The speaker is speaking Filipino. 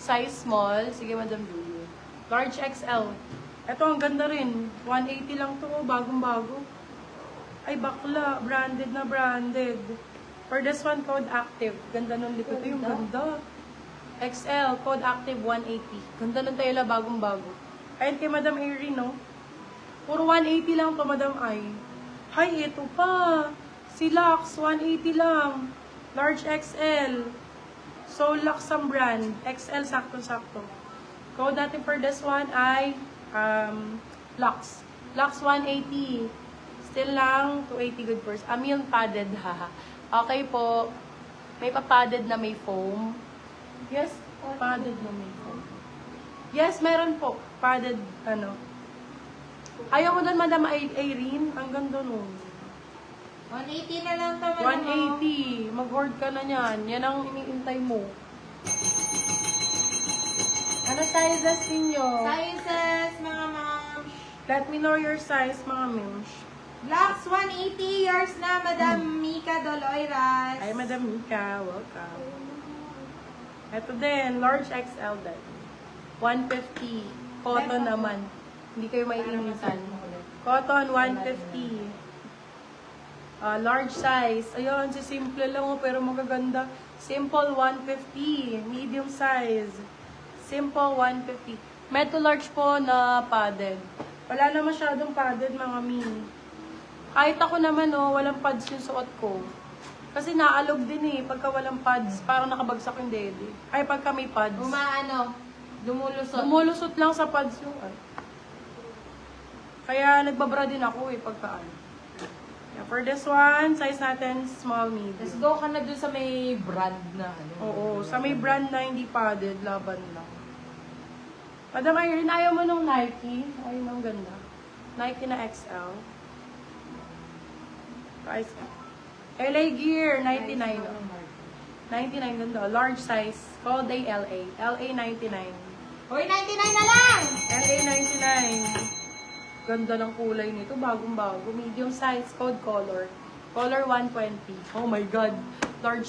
Size small. Sige, Madam Julie. Large XL. Ito, ang ganda rin. 180 lang to. Bagong-bago. Ay, bakla. Branded na branded. For this one, code active. Ganda nung likod. Ito yung ganda. XL, code active 180. Ganda nung tela, bagong-bago. Ayun kay Madam Airy, no? Puro 180 lang to, Madam Ay. Hay, ito pa. Si Lux, 180 lang. Large XL. So, Lux ang brand. XL, sakto-sakto. Code natin for this one ay Lux. Lux 180. Still lang, 280 good first. Yung padded, haha. Okay po. May pa-padded na may foam. Yes, padded na may foam. Yes, meron po. Padded, ano. Ayaw mo doon, Madam Irene. Ang ganda nun. 180 na lang to, Madam. 180. Mag-hoard ka na yan. Yan ang iniintay mo. Ano sizes ninyo? Sizes, mga moms. Let me know your size, mga mims. Lux 180 years na, Madam Mika Doloiras. Ay, Madam Mika. Welcome. Ito din. Large XL din. 150. Cotton naman. Hindi kayo maiinitan. Cotton, 150. Large size. Ayun, si simple lang pero magaganda. Simple, 150. Medium size. Simple, 150. Metal large po na padded. Wala na masyadong padded, mga mini. Kahit ako naman, walang pads yung suot ko. Kasi naalog din pagka walang pads. Parang nakabagsak yung dede. Ay, pagka may pads. Lumulusot. Lumulusot lang sa pads yung Kaya nagbabra din ako pagka Yeah, for this one, size natin, small, medium. Let's go ka na dun sa may brand na ano. Oo, sa may brand na hindi padded, laban lang. Madam Irene, ayaw mo nung Nike? Ayaw mo, ang ganda. Nike na XL. Price ka. LA Gear, 99. 99, ganda. Large size. Called day LA. LA 99. Hoy, 99 na lang! LA 99. Ganda ng kulay nito. Bagong-bago. Medium size. Code color. Color 120. Oh my God. Large